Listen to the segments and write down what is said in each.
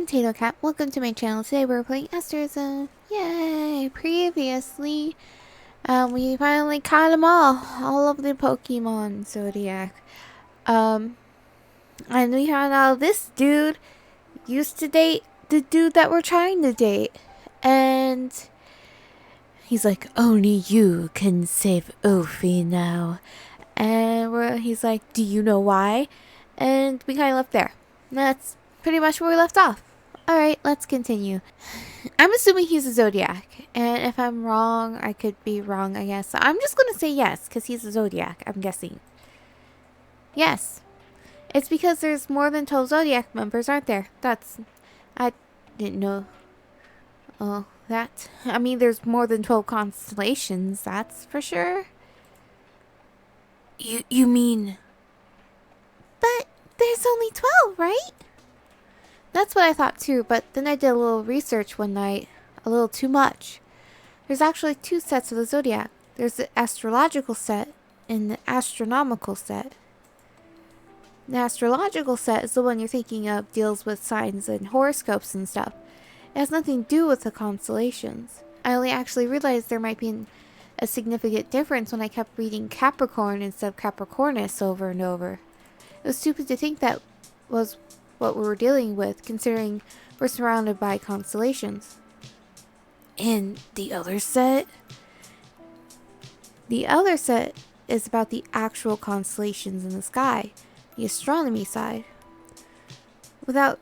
Tato Cat. Welcome to my channel. Today we're playing Asterism. Yay! Previously, we finally caught them all of the Pokemon Zodiac. And we found out this dude used to date the dude that we're trying to date. And he's like, only you can save Ophi now. And he's like, do you know why? And we kind of left there. And that's pretty much where we left off. Alright, let's continue. I'm assuming he's a Zodiac. And if I'm wrong, I could be wrong, I guess. So I'm just going to say yes, because he's a Zodiac, I'm guessing. Yes. It's because there's more than 12 Zodiac members, aren't there? I didn't know. Oh, that. I mean, there's more than 12 constellations, that's for sure. You mean... But there's only 12, right? That's what I thought too, but then I did a little research one night. A little too much. There's actually two sets of the Zodiac. There's the astrological set and the astronomical set. The astrological set is the one you're thinking of, deals with signs and horoscopes and stuff. It has nothing to do with the constellations. I only actually realized there might be a significant difference when I kept reading Capricorn instead of Capricornus over and over. It was stupid to think that was what we were dealing with, considering we're surrounded by constellations. And the other set? The other set is about the actual constellations in the sky, the astronomy side. Without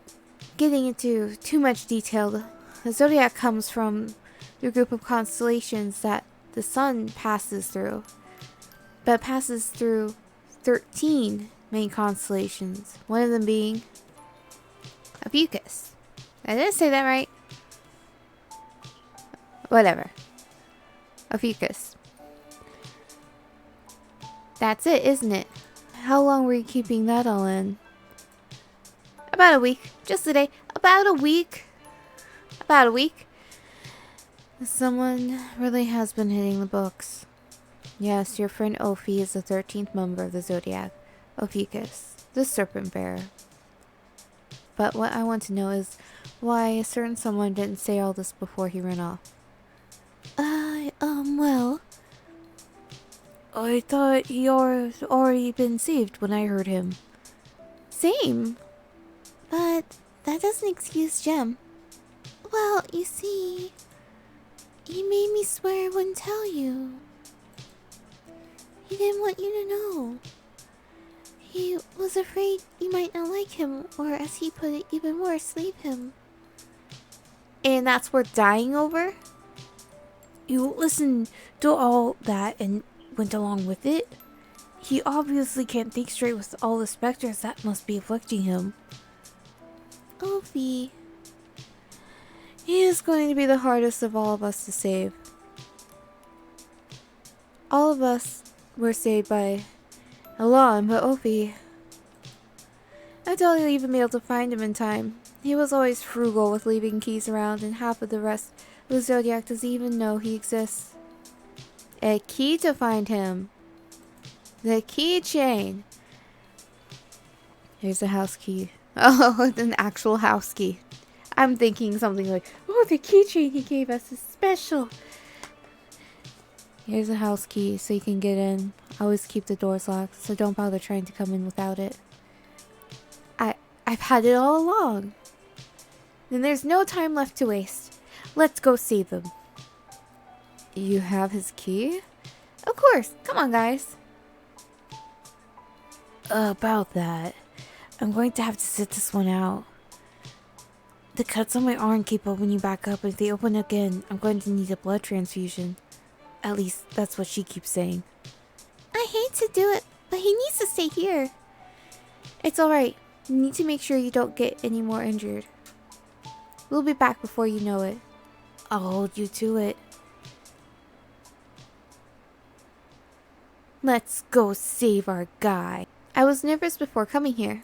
getting into too much detail, the Zodiac comes from the group of constellations that the sun passes through, but it passes through 13 main constellations, one of them being Ophiuchus. I didn't say that right. Whatever. Ophiuchus. That's it, isn't it? How long were you keeping that all in? About a week. Just a day. About a week. About a week. Someone really has been hitting the books. Yes, your friend Ophi is the 13th member of the Zodiac. Ophiuchus, the Serpent Bearer. But what I want to know is why a certain someone didn't say all this before he ran off. Well... I thought he already been saved when I heard him. Same. But that doesn't excuse Gem. Well, you see... He made me swear I wouldn't tell you. He didn't want you to know. He was afraid you might not like him, or as he put it, even worse, leave him. And that's worth dying over? You listened to all that and went along with it? He obviously can't think straight with all the specters that must be afflicting him. Ophi. He is going to be the hardest of all of us to save. All of us were saved by Alon, but Ophi... I doubt he'll even be able to find him in time. He was always frugal with leaving keys around, and half of the rest of the Zodiac doesn't even know he exists. A key to find him. The keychain. Here's the house key. Oh, an actual house key. I'm thinking something like, oh, the keychain he gave us is special. Here's a house key so you can get in. Always keep the doors locked, so don't bother trying to come in without it. I've had it all along. Then there's no time left to waste. Let's go save them. You have his key? Of course. Come on, guys. About that, I'm going to have to sit this one out. The cuts on my arm keep opening back up, and if they open again, I'm going to need a blood transfusion. At least, that's what she keeps saying. I hate to do it, but he needs to stay here. It's alright. You need to make sure you don't get any more injured. We'll be back before you know it. I'll hold you to it. Let's go save our guy. I was nervous before coming here.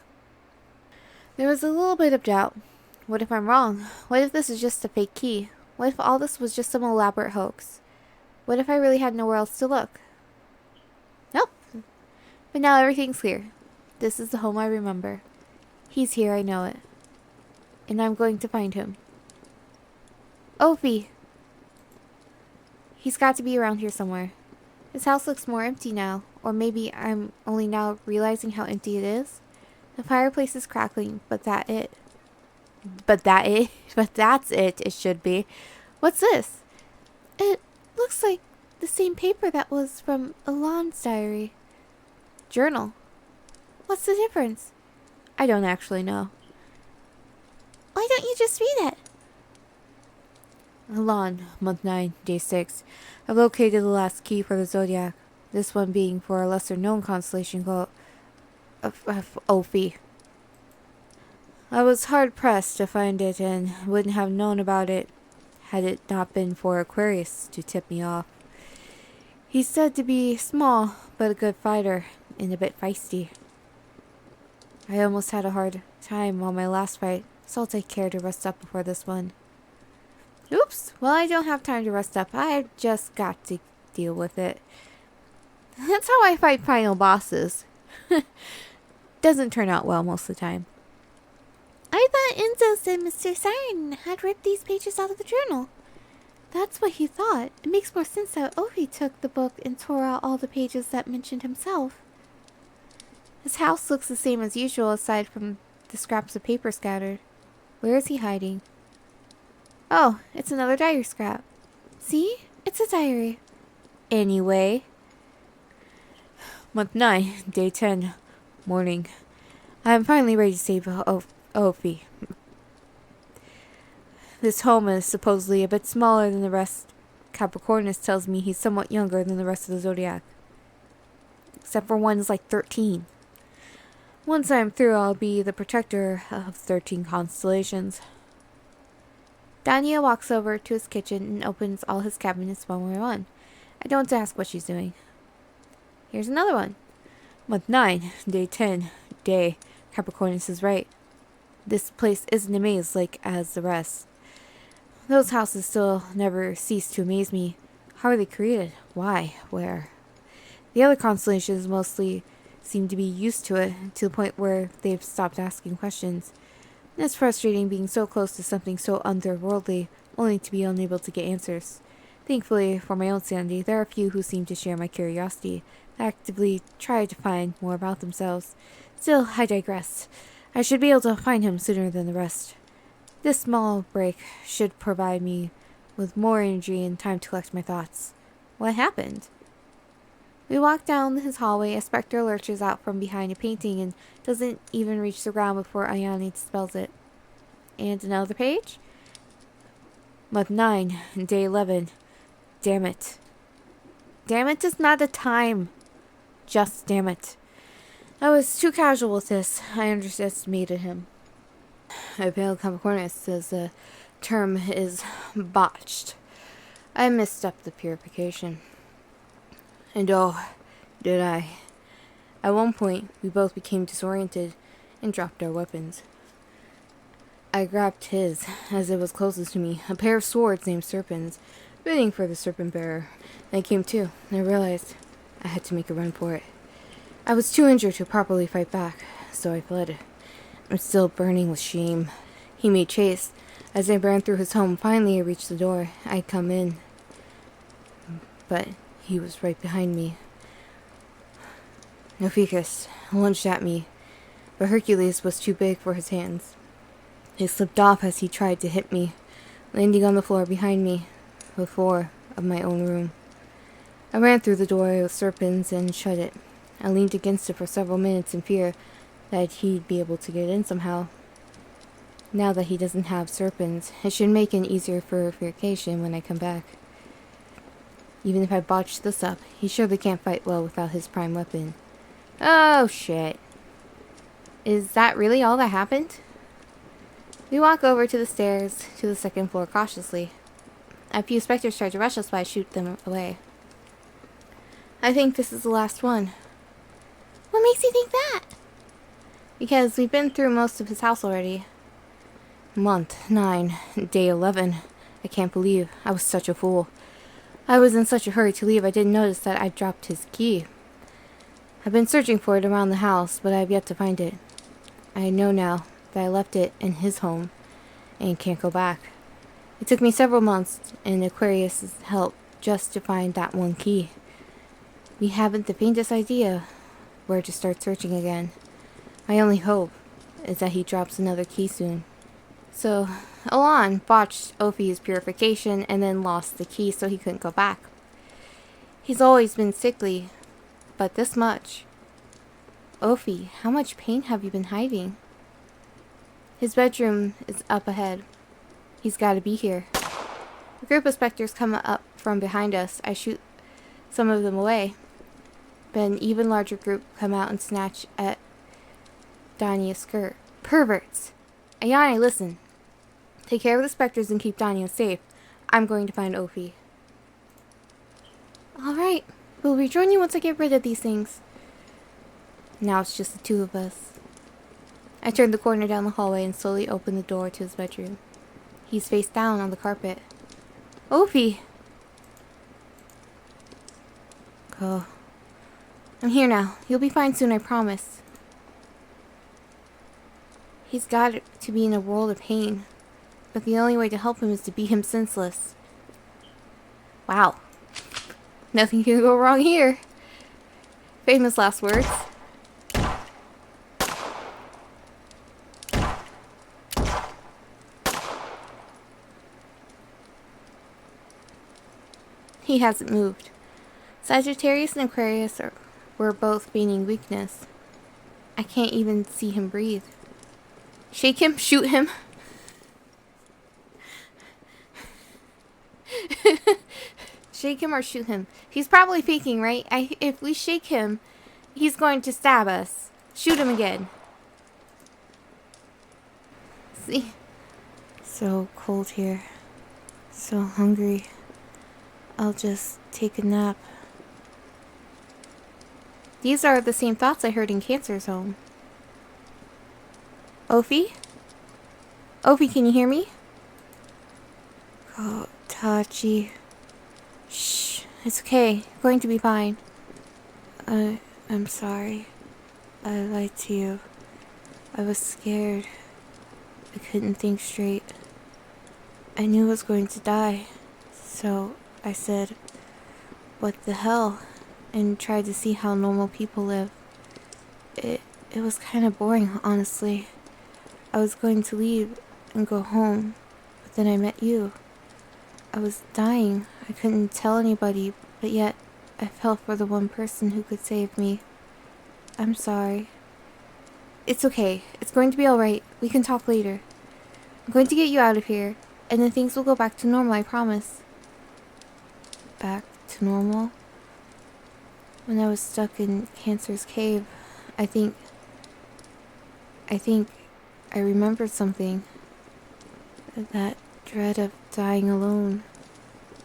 There was a little bit of doubt. What if I'm wrong? What if this is just a fake key? What if all this was just some elaborate hoax? What if I really had nowhere else to look? Nope. But now everything's clear. This is the home I remember. He's here, I know it. and I'm going to find him. Ophi! He's got to be around here somewhere. His house looks more empty now, or maybe I'm only now realizing how empty it is. The fireplace is crackling, but that's it. But that's it, it should be. What's this? It looks like the same paper that was from Alon's diary. Journal. What's the difference? I don't actually know. Why don't you just read it? Alon, month 9, day 6. I've located the last key for the zodiac. This one being for a lesser known constellation called Ophi. I was hard pressed to find it and wouldn't have known about it had it not been for Aquarius to tip me off. He's said to be small, but a good fighter, and a bit feisty. I almost had a hard time on my last fight, so I'll take care to rest up before this one. Oops, well I don't have time to rest up, I've just got to deal with it. That's how I fight final bosses. Doesn't turn out well most of the time. I thought Enzo said Mr. Siren had ripped these pages out of the journal. That's what he thought. It makes more sense that Ophi took the book and tore out all the pages that mentioned himself. His house looks the same as usual aside from the scraps of paper scattered. Where is he hiding? Oh, it's another diary scrap. See? It's a diary. Anyway. Month 9, day 10, morning. I am finally ready to save Ophi. This home is supposedly a bit smaller than the rest. Capricornus tells me he's somewhat younger than the rest of the zodiac. Except for one is like 13. Once I'm through, I'll be the protector of 13 constellations. Dania walks over to his kitchen and opens all his cabinets one by one. I don't ask what she's doing. Here's another one. Month 9, day 10, day. Capricornus is right. This place isn't a maze like as the rest. Those houses still never cease to amaze me. How are they created? Why? Where? The other constellations mostly seem to be used to it, to the point where they've stopped asking questions. It's frustrating being so close to something so otherworldly, only to be unable to get answers. Thankfully, for my own sanity, there are a few who seem to share my curiosity, actively try to find more about themselves. Still, I digress. I should be able to find him sooner than the rest. This small break should provide me with more energy and time to collect my thoughts. What happened? We walk down his hallway. A specter lurches out from behind a painting and doesn't even reach the ground before Ayani dispels it. And another page? Month 9, day 11. Damn it. Damn it is not a time. Just damn it. I was too casual with this. I underestimated him. I failed Capricornus says the term is botched. I messed up the purification. And oh, did I. At one point, we both became disoriented and dropped our weapons. I grabbed his, as it was closest to me, a pair of swords named Serpents, waiting for the serpent bearer. And I came to, and I realized I had to make a run for it. I was too injured to properly fight back, so I fled. I'm still burning with shame. He made chase. As I ran through his home, finally I reached the door. I'd come in, but he was right behind me. Ophiuchus lunged at me, but Hercules was too big for his hands. He slipped off as he tried to hit me, landing on the floor behind me, the floor of my own room. I ran through the door with Serpents and shut it. I leaned against it for several minutes in fear that he'd be able to get in somehow. Now that he doesn't have Serpents, it should make it easier for purification when I come back. Even if I botch this up, he surely can't fight well without his prime weapon. Oh, shit. Is that really all that happened? We walk over to the stairs to the second floor cautiously. A few specters try to rush us, but I shoot them away. I think this is the last one. What makes you think that? Because we've been through most of his house already. Month 9, day 11. I can't believe I was such a fool. I was in such a hurry to leave I didn't notice that I dropped his key. I've been searching for it around the house, but I've yet to find it. I know now that I left it in his home. and can't go back. It took me several months and Aquarius' help just to find that one key. We haven't the faintest idea where to start searching again. My only hope is that he drops another key soon. So, Alon botched Ophi's purification and then lost the key so he couldn't go back. He's always been sickly, but this much. Ophi, how much pain have you been hiding? His bedroom is up ahead. He's gotta be here. A group of specters come up from behind us. I shoot some of them away. But an even larger group come out and snatch at Danya's skirt. Perverts! Ayane, listen. Take care of the specters and keep Danya safe. I'm going to find Ophi. Alright, we'll rejoin you once I get rid of these things. Now it's just the two of us. I turned the corner down the hallway and slowly opened the door to his bedroom. He's face down on the carpet. Ophi! Oh. I'm here now. You'll be fine soon, I promise. He's got to be in a world of pain. But the only way to help him is to beat him senseless. Wow. Nothing can go wrong here. Famous last words. He hasn't moved. Sagittarius and Aquarius were both feigning weakness. I can't even see him breathe. Shake him, shoot him. Shake him or shoot him. He's probably faking, right? If we shake him, he's going to stab us. Shoot him again. See? So cold here. So hungry. I'll just take a nap. These are the same thoughts I heard in Cancer's home. Ophi? Ophi, can you hear me? Oh, Tachi. Shh, it's okay. You're going to be fine. I'm sorry. I lied to you. I was scared. I couldn't think straight. I knew I was going to die. So I said, what the hell? And tried to see how normal people live. It was kind of boring, honestly. I was going to leave and go home, but then I met you. I was dying. I couldn't tell anybody, but yet I fell for the one person who could save me. I'm sorry. It's okay. It's going to be alright. We can talk later. I'm going to get you out of here, and then things will go back to normal, I promise. Back to normal? When I was stuck in Cancer's cave, I think I remembered something. That dread of dying alone.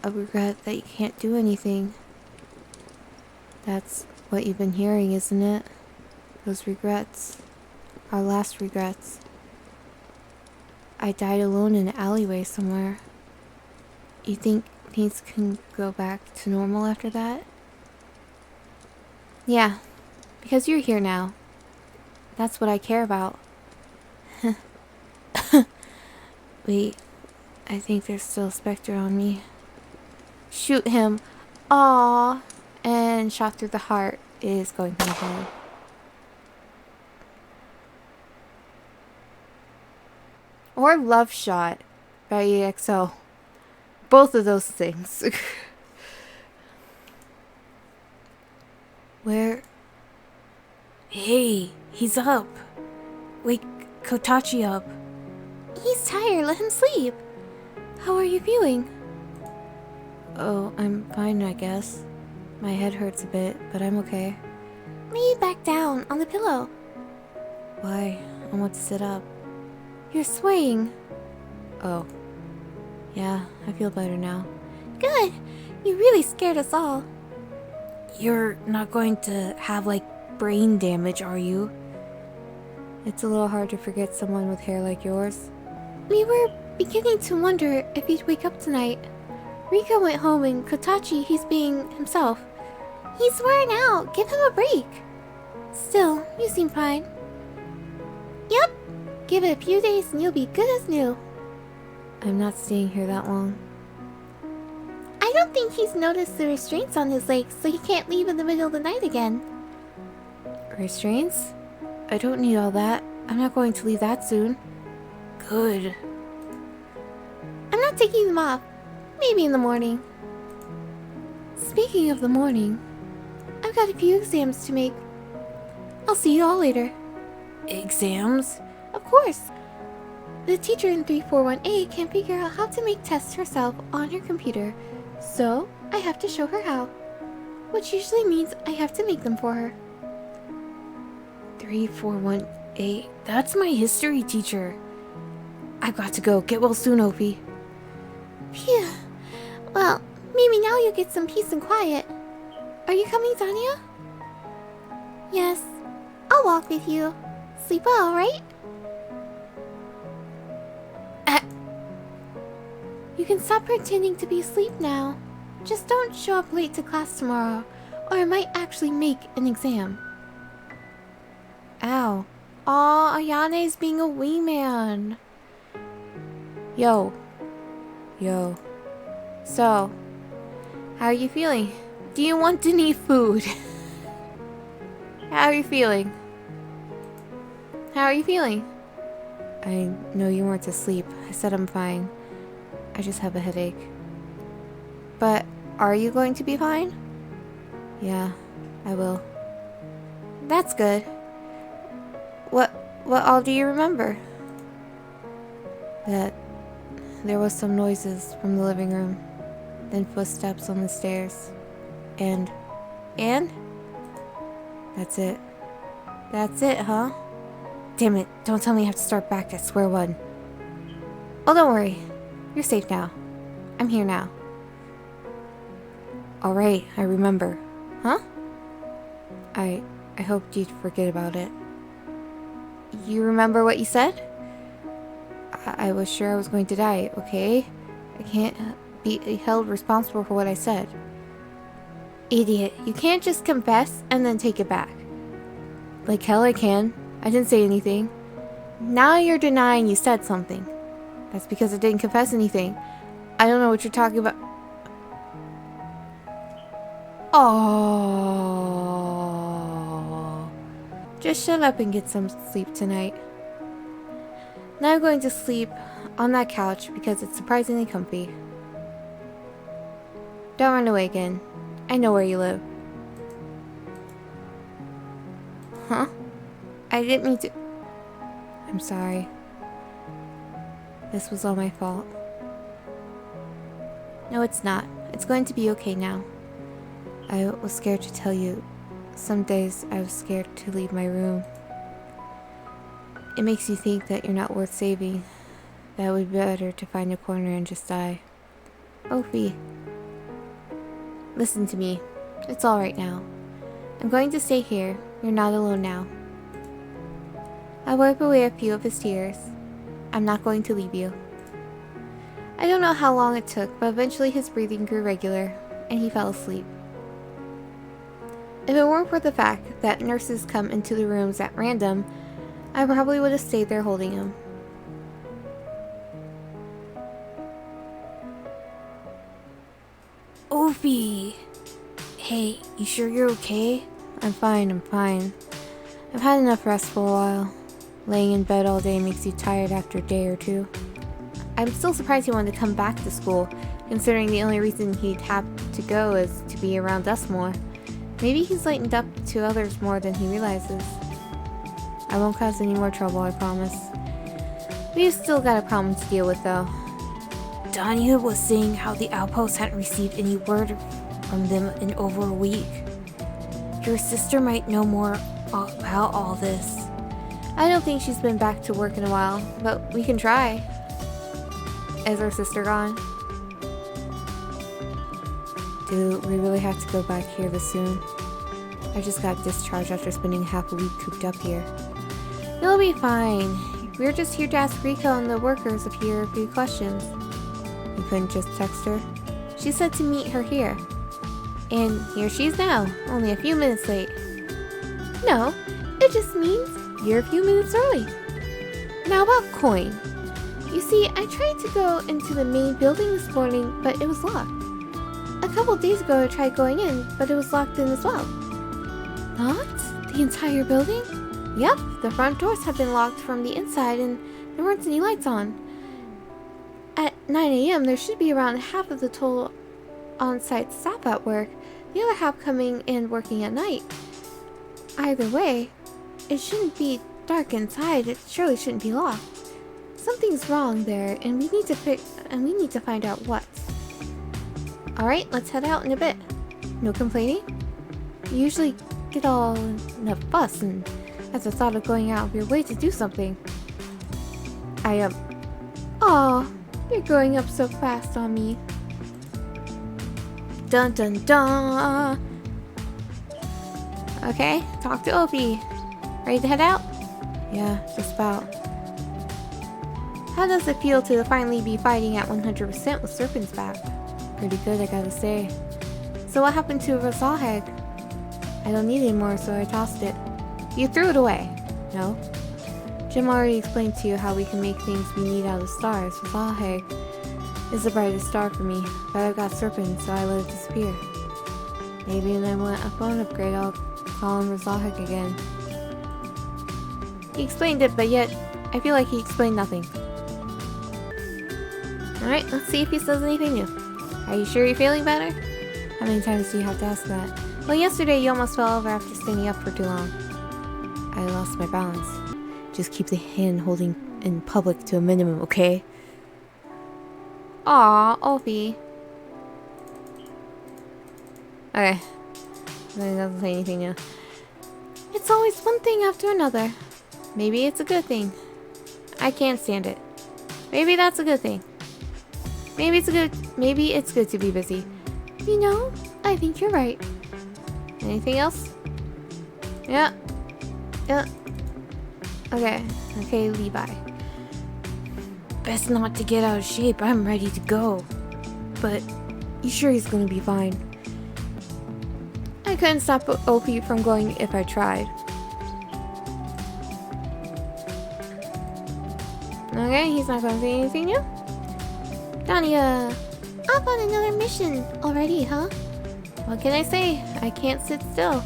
A regret that you can't do anything. That's what you've been hearing, isn't it? Those regrets. Our last regrets. I died alone in an alleyway somewhere. You think things can go back to normal after that? Yeah, because you're here now. That's what I care about. Wait, I think there's still a specter on me. Shoot him. Aww. And shot through the heart is going through the head. Or Love Shot by EXO. Both of those things. Where? Hey, he's up. Wake Kotachi up. He's tired, let him sleep. How are you feeling? Oh, I'm fine, I guess. My head hurts a bit, but I'm okay. Lay back down on the pillow. Why? I want to sit up. You're swaying. Oh. Yeah, I feel better now. Good. You really scared us all. You're not going to have, like, brain damage, are you? It's a little hard to forget someone with hair like yours. We were beginning to wonder if he'd wake up tonight. Rika went home and Kotachi, he's being himself. He's wearing out. Give him a break. Still, you seem fine. Yep. Give it a few days and you'll be good as new. I'm not staying here that long. I don't think he's noticed the restraints on his legs, so he can't leave in the middle of the night again. Restraints? I don't need all that. I'm not going to leave that soon. Good. I'm not taking them off. Maybe in the morning. Speaking of the morning, I've got a few exams to make. I'll see you all later. Exams? Of course. The teacher in 341A can't figure out how to make tests herself on her computer, so I have to show her how. Which usually means I have to make them for her. 341A, that's my history teacher. I've got to go. Get well soon, Opie. Phew. Well, maybe now you'll get some peace and quiet. Are you coming, Tanya? Yes. I'll walk with you. Sleep well, right? You can stop pretending to be asleep now. Just don't show up late to class tomorrow, or I might actually make an exam. Ow. Aw, Ayane's being a wee man. Yo. So, how are you feeling? Do you want to need food? How are you feeling? I know you weren't asleep. I said I'm fine. I just have a headache. But are you going to be fine? Yeah, I will. That's good. What all do you remember? That there was some noises from the living room, then footsteps on the stairs, and? That's it. That's it, huh? Damn it, don't tell me I have to start back at square one. Oh, don't worry. You're safe now. I'm here now. Alright, I remember. Huh? I hoped you'd forget about it. You remember what you said? I was sure I was going to die, okay? I can't be held responsible for what I said. Idiot, you can't just confess and then take it back. Like hell I can. I didn't say anything. Now you're denying you said something. That's because I didn't confess anything. I don't know what you're talking about. Oh. Just shut up and get some sleep tonight. Now I'm going to sleep on that couch because it's surprisingly comfy. Don't run away again. I know where you live. Huh? I didn't mean to... I'm sorry. This was all my fault. No, it's not. It's going to be okay now. I was scared to tell you. Some days I was scared to leave my room. It makes you think that you're not worth saving. That it would be better to find a corner and just die. Ophi. Listen to me. It's alright now. I'm going to stay here. You're not alone now. I wipe away a few of his tears. I'm not going to leave you. I don't know how long it took, but eventually his breathing grew regular, and he fell asleep. If it weren't for the fact that nurses come into the rooms at random, I probably would have stayed there holding him. Ophi! Hey, you sure you're okay? I'm fine. I've had enough rest for a while. Laying in bed all day makes you tired after a day or two. I'm still surprised he wanted to come back to school, considering the only reason he'd have to go is to be around us more. Maybe he's lightened up to others more than he realizes. I won't cause any more trouble, I promise. We've still got a problem to deal with, though. Danya was saying how the outpost hadn't received any word from them in over a week. Your sister might know more about all this. I don't think she's been back to work in a while, but we can try. Is our sister gone? Do we really have to go back here this soon? I just got discharged after spending half a week cooped up here. You'll be fine. We're just here to ask Riko and the workers up here a few questions. You couldn't just text her? She said to meet her here. And here she is now, only a few minutes late. No, it just means you're a few minutes early. Now about coin. You see, I tried to go into the main building this morning, but it was locked. A couple days ago I tried going in, but it was locked in as well. Locked? The entire building? Yep, the front doors have been locked from the inside and there weren't any lights on. At 9 a.m. there should be around half of the total on-site staff at work, the other half coming and working at night. Either way, it shouldn't be dark inside, it surely shouldn't be locked. Something's wrong there, and we need to find out what. Alright, let's head out in a bit. No complaining? You usually get all in a fuss and at the thought of going out of your way to do something. Aw, you're growing up so fast on me. Dun dun dun! Okay, talk to Opie. Ready to head out? Yeah, just about. How does it feel to finally be fighting at 100% with Serpent's back? Pretty good, I gotta say. So what happened to Razaheg? I don't need it anymore, so I tossed it. You threw it away? No. Jim already explained to you how we can make things we need out of stars. Razaheg is the brightest star for me, but I've got Serpent, so I let it disappear. Maybe when I want a phone upgrade, I'll call him Razaheg again. He explained it, but yet, I feel like he explained nothing. Alright, let's see if he says anything new. Are you sure you're feeling better? How many times do you have to ask that? Well, yesterday you almost fell over after standing up for too long. I lost my balance. Just keep the hand holding in public to a minimum, okay? Aw, Opie. Okay. Then it doesn't say anything new. It's always one thing after another. Maybe it's a good thing. I can't stand it. Maybe that's a good thing. Maybe it's good to be busy. You know, I think you're right. Anything else? Yeah. Okay, Levi. Best not to get out of shape. I'm ready to go. But you sure he's gonna be fine? I couldn't stop OP from going if I tried. Okay, he's not gonna say anything new. Danya, up on another mission already, huh? What can I say? I can't sit still.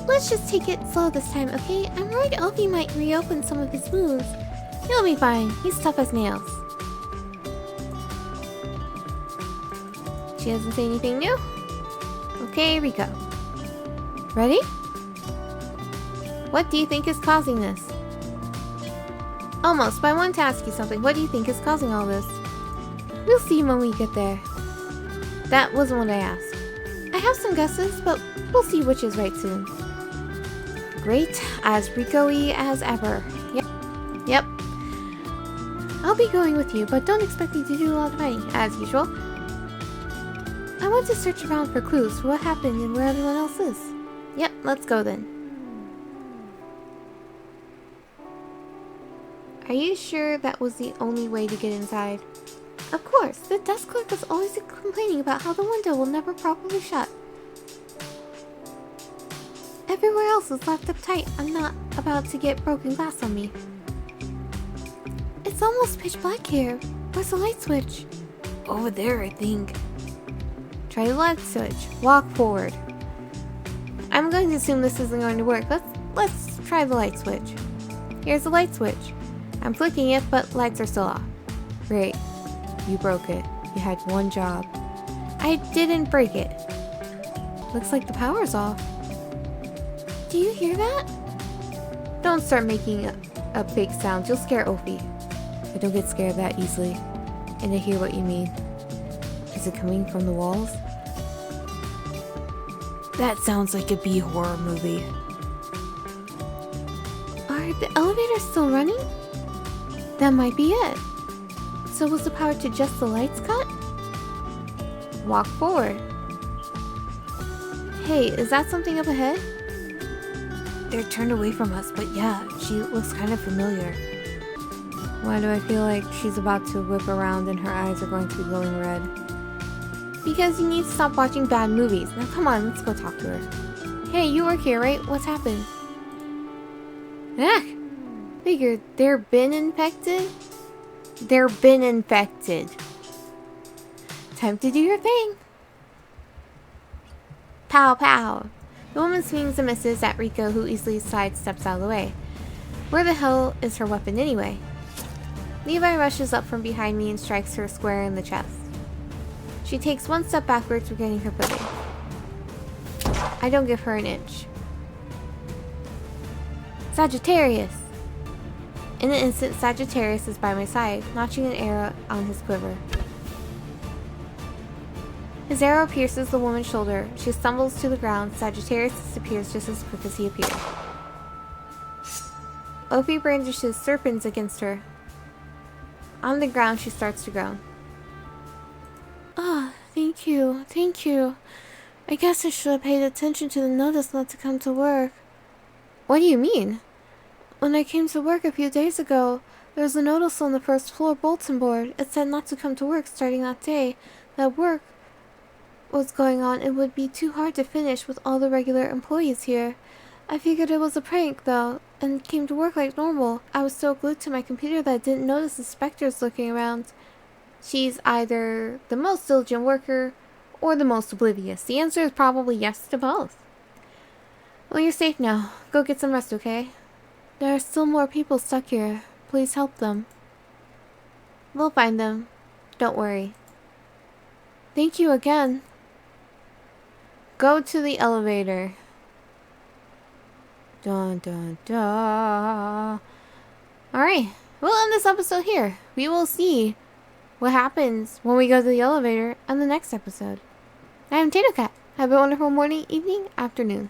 Let's just take it slow this time, okay? I'm worried Elfie might reopen some of his moves. He'll be fine. He's tough as nails. She doesn't say anything new? Okay, here we go. Ready? What do you think is causing this? Almost, but I wanted to ask you something. What do you think is causing all this? We'll see when we get there. That wasn't what I asked. I have some guesses, but we'll see which is right soon. Great, as Rico-y as ever. Yep. I'll be going with you, but don't expect me to do a lot of fighting, as usual. I want to search around for clues for what happened and where everyone else is. Yep, let's go then. Are you sure that was the only way to get inside? Of course, the desk clerk is always complaining about how the window will never properly shut. Everywhere else is locked up tight. I'm not about to get broken glass on me. It's almost pitch black here. Where's the light switch? Over there, I think. Try the light switch. Walk forward. I'm going to assume this isn't going to work. Let's try the light switch. Here's the light switch. I'm flicking it, but lights are still off. Great. You broke it. You had one job. I didn't break it. Looks like the power's off. Do you hear that? Don't start making a big sound. You'll scare Opie. I don't get scared that easily. And I hear what you mean. Is it coming from the walls? That sounds like a B-horror movie. Are the elevators still running? That might be it. So was the power to just the lights cut? Walk forward. Hey, is that something up ahead? They're turned away from us, but yeah, she looks kind of familiar. Why do I feel like she's about to whip around and her eyes are going to be glowing red? Because you need to stop watching bad movies. Now come on, let's go talk to her. Hey, you work here, right? What's happened? Figured they're been infected? They're been infected. Time to do your thing. Pow pow. The woman swings and misses at Rico, who easily sidesteps out of the way. Where the hell is her weapon anyway? Levi rushes up from behind me and strikes her square in the chest. She takes one step backwards, regaining her footing. I don't give her an inch. Sagittarius! In an instant, Sagittarius is by my side, notching an arrow on his quiver. His arrow pierces the woman's shoulder. She stumbles to the ground. Sagittarius disappears just as quick as he appeared. Opie brandishes serpents against her. On the ground, she starts to groan. Ah, thank you, thank you. I guess I should have paid attention to the notice not to come to work. What do you mean? When I came to work a few days ago, there was a notice on the first floor bulletin board. It said not to come to work starting that day. That work was going on. It would be too hard to finish with all the regular employees here. I figured it was a prank, though, and came to work like normal. I was so glued to my computer that I didn't notice the specters looking around. She's either the most diligent worker or the most oblivious. The answer is probably yes to both. Well, you're safe now. Go get some rest, okay? There are still more people stuck here. Please help them. We'll find them. Don't worry. Thank you again. Go to the elevator. Dun dun dun. Alright, we'll end this episode here. We will see what happens when we go to the elevator in the next episode. I am Tato Cat. Have a wonderful morning, evening, afternoon.